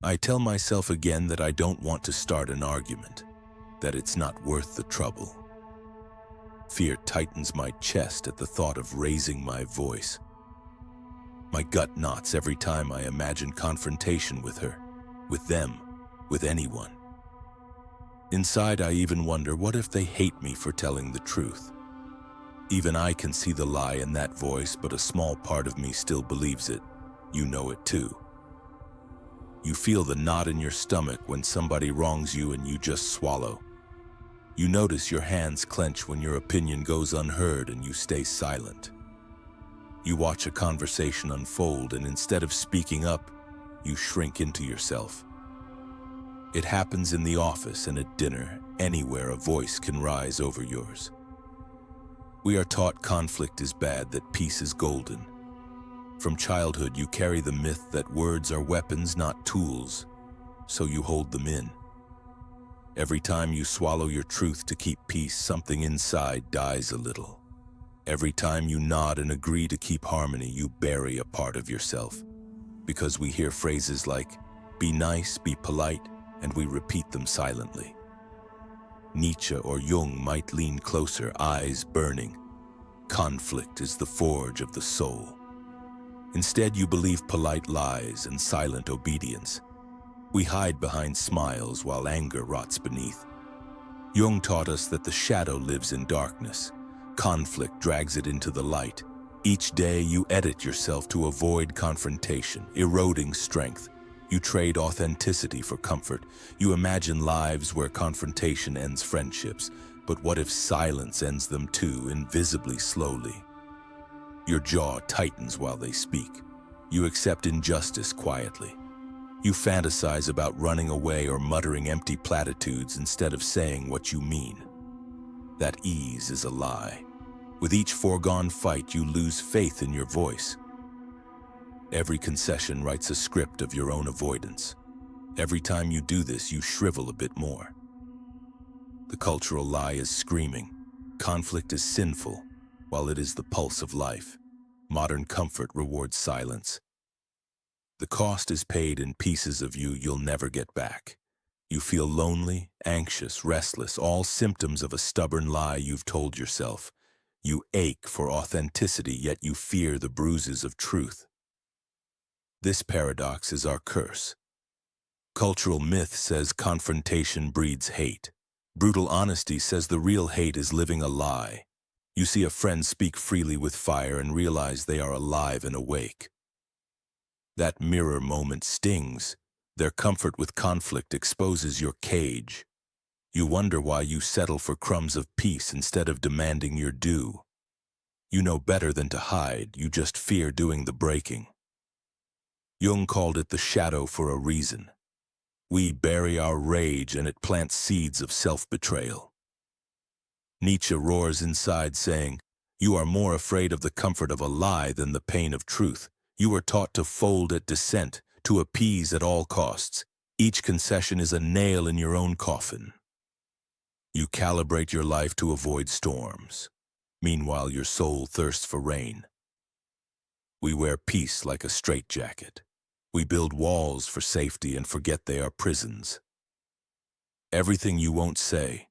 I tell myself again that I don't want to start an argument, that it's not worth the trouble. Fear tightens my chest at the thought of raising my voice. My gut knots every time I imagine confrontation with her, with them, with anyone. Inside, I even wonder, what if they hate me for telling the truth? Even I can see the lie in that voice, but a small part of me still believes it. You know it too. You feel the knot in your stomach when somebody wrongs you and you just swallow. You notice your hands clench when your opinion goes unheard and you stay silent. You watch a conversation unfold and instead of speaking up, you shrink into yourself. It happens in the office and at dinner, anywhere a voice can rise over yours. We are taught conflict is bad, that peace is golden. From childhood, you carry the myth that words are weapons, not tools, so you hold them in. Every time you swallow your truth to keep peace, something inside dies a little. Every time you nod and agree to keep harmony, you bury a part of yourself. Because we hear phrases like, be nice, be polite, and we repeat them silently. Nietzsche or Jung might lean closer, eyes burning. Conflict is the forge of the soul. Instead, you believe polite lies and silent obedience. We hide behind smiles while anger rots beneath. Jung taught us that the shadow lives in darkness. Conflict drags it into the light. Each day, you edit yourself to avoid confrontation, eroding strength. You trade authenticity for comfort. You imagine lives where confrontation ends friendships. But what if silence ends them too, invisibly, slowly? Your jaw tightens while they speak. You accept injustice quietly. You fantasize about running away or muttering empty platitudes instead of saying what you mean. That ease is a lie. With each foregone fight, you lose faith in your voice. Every concession writes a script of your own avoidance. Every time you do this, you shrivel a bit more. The cultural lie is screaming. Conflict is sinful, while it is the pulse of life. Modern comfort rewards silence. The cost is paid in pieces of you you'll never get back. You feel lonely, anxious, restless, all symptoms of a stubborn lie you've told yourself. You ache for authenticity, yet you fear the bruises of truth. This paradox is our curse. Cultural myth says confrontation breeds hate. Brutal honesty says the real hate is living a lie. You see a friend speak freely with fire and realize they are alive and awake. That mirror moment stings. Their comfort with conflict exposes your cage. You wonder why you settle for crumbs of peace instead of demanding your due. You know better than to hide, you just fear doing the breaking. Jung called it the shadow for a reason. We bury our rage and it plants seeds of self-betrayal. Nietzsche roars inside saying, you are more afraid of the comfort of a lie than the pain of truth. You are taught to fold at dissent, to appease at all costs. Each concession is a nail in your own coffin. You calibrate your life to avoid storms. Meanwhile, your soul thirsts for rain. We wear peace like a straitjacket. We build walls for safety and forget they are prisons. Everything you won't say,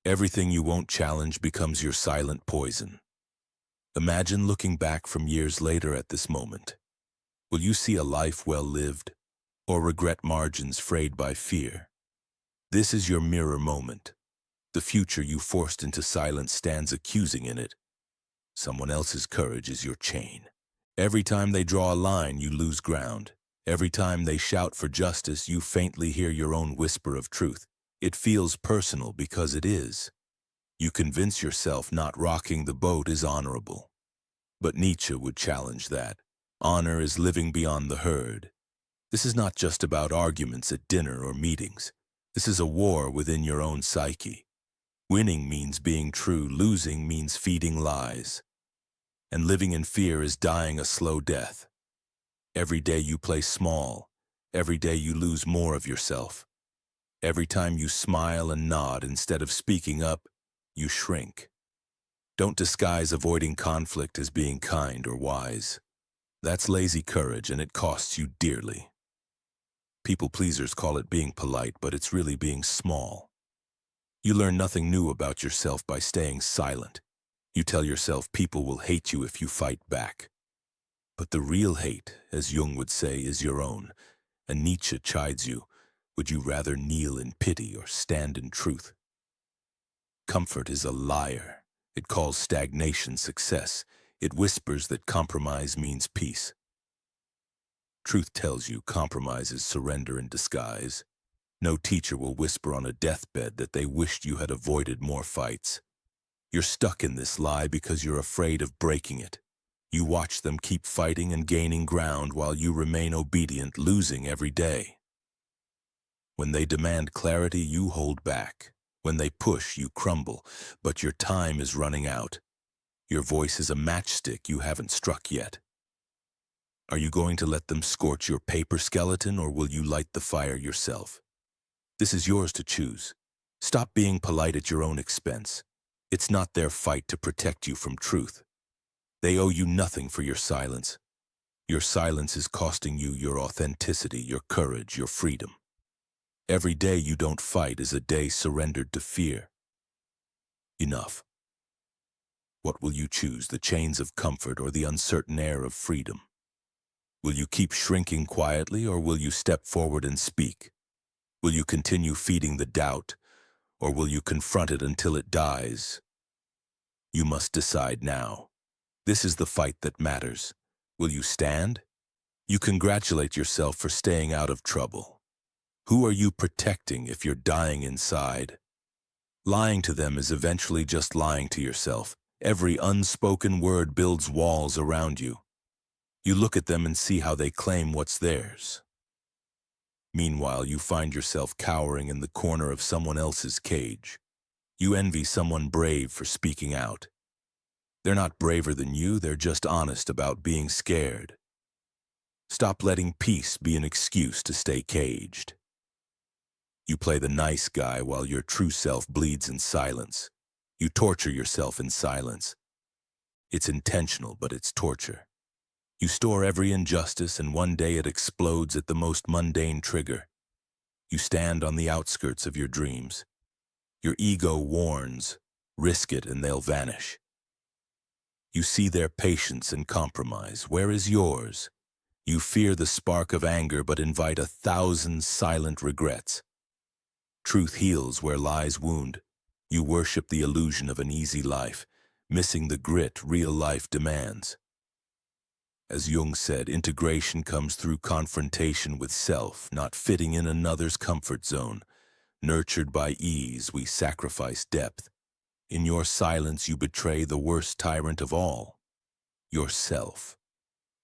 everything you won't challenge becomes your silent poison. Imagine looking back from years later at this moment. Will you see a life well lived, or regret margins frayed by fear? This is your mirror moment. The future you forced into silence stands accusing in it. Someone else's courage is your chain. Every time they draw a line, you lose ground. Every time they shout for justice, you faintly hear your own whisper of truth. It feels personal because it is. You convince yourself not rocking the boat is honorable. But Nietzsche would challenge that. Honor is living beyond the herd. This is not just about arguments at dinner or meetings. This is a war within your own psyche. Winning means being true, losing means feeding lies. And living in fear is dying a slow death. Every day you play small, every day you lose more of yourself. Every time you smile and nod instead of speaking up, you shrink. Don't disguise avoiding conflict as being kind or wise. That's lazy courage and it costs you dearly. People pleasers call it being polite, but it's really being small. You learn nothing new about yourself by staying silent. You tell yourself people will hate you if you fight back. But the real hate, as Jung would say, is your own. And Nietzsche chides you, would you rather kneel in pity or stand in truth? Comfort is a liar. It calls stagnation success. It whispers that compromise means peace. Truth tells you compromise is surrender in disguise. No teacher will whisper on a deathbed that they wished you had avoided more fights. You're stuck in this lie because you're afraid of breaking it. You watch them keep fighting and gaining ground while you remain obedient, losing every day. When they demand clarity, you hold back. When they push, you crumble, but your time is running out. Your voice is a matchstick you haven't struck yet. Are you going to let them scorch your paper skeleton, or will you light the fire yourself? This is yours to choose. Stop being polite at your own expense. It's not their fight to protect you from truth. They owe you nothing for your silence. Your silence is costing you your authenticity, your courage, your freedom. Every day you don't fight is a day surrendered to fear. Enough. What will you choose, the chains of comfort or the uncertain air of freedom? Will you keep shrinking quietly, or will you step forward and speak? Will you continue feeding the doubt, or will you confront it until it dies? You must decide now. This is the fight that matters. Will you stand? You congratulate yourself for staying out of trouble. Who are you protecting if you're dying inside? Lying to them is eventually just lying to yourself. Every unspoken word builds walls around you. You look at them and see how they claim what's theirs. Meanwhile, you find yourself cowering in the corner of someone else's cage. You envy someone brave for speaking out. They're not braver than you, they're just honest about being scared. Stop letting peace be an excuse to stay caged. You play the nice guy while your true self bleeds in silence. You torture yourself in silence. It's intentional, but it's torture. You store every injustice, and one day it explodes at the most mundane trigger. You stand on the outskirts of your dreams. Your ego warns, risk it and they'll vanish. You see their patience and compromise. Where is yours? You fear the spark of anger, but invite 1,000 silent regrets. Truth heals where lies wound. You worship the illusion of an easy life, missing the grit real life demands. As Jung said, integration comes through confrontation with self, not fitting in another's comfort zone. Nurtured by ease, we sacrifice depth. In your silence, you betray the worst tyrant of all, yourself.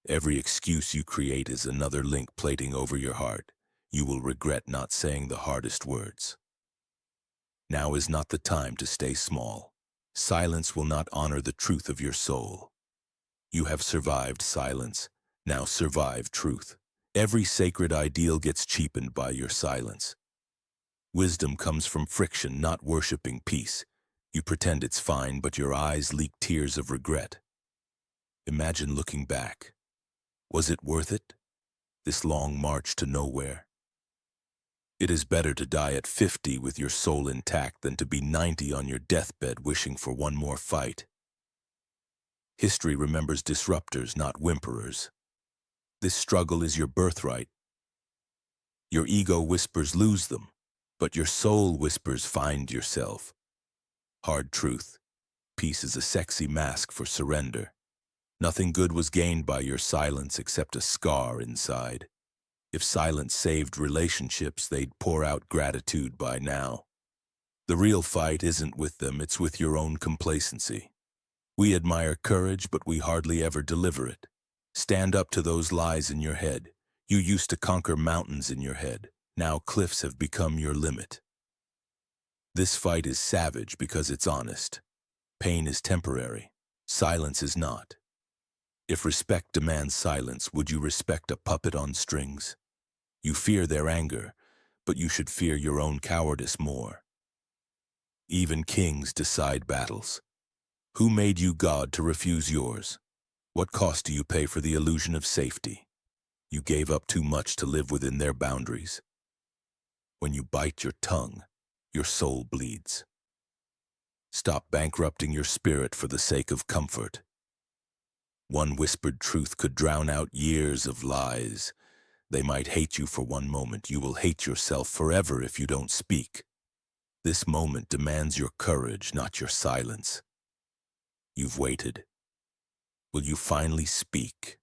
Every excuse you create is another link plating over your heart. You will regret not saying the hardest words. Now is not the time to stay small. Silence will not honor the truth of your soul. You have survived silence. Now survive truth. Every sacred ideal gets cheapened by your silence. Wisdom comes from friction, not worshiping peace. You pretend it's fine, but your eyes leak tears of regret. Imagine looking back. Was it worth it? This long march to nowhere? It is better to die at 50 with your soul intact than to be 90 on your deathbed wishing for one more fight. History remembers disruptors, not whimperers. This struggle is your birthright. Your ego whispers, lose them, but your soul whispers, find yourself. Hard truth. Peace is a sexy mask for surrender. Nothing good was gained by your silence except a scar inside. If silence saved relationships, they'd pour out gratitude by now. The real fight isn't with them, it's with your own complacency. We admire courage, but we hardly ever deliver it. Stand up to those lies in your head. You used to conquer mountains in your head. Now cliffs have become your limit. This fight is savage because it's honest. Pain is temporary. Silence is not. If respect demands silence, would you respect a puppet on strings? You fear their anger, but you should fear your own cowardice more. Even kings decide battles. Who made you God to refuse yours? What cost do you pay for the illusion of safety? You gave up too much to live within their boundaries. When you bite your tongue, your soul bleeds. Stop bankrupting your spirit for the sake of comfort. One whispered truth could drown out years of lies. They might hate you for one moment. You will hate yourself forever if you don't speak. This moment demands your courage, not your silence. You've waited. Will you finally speak?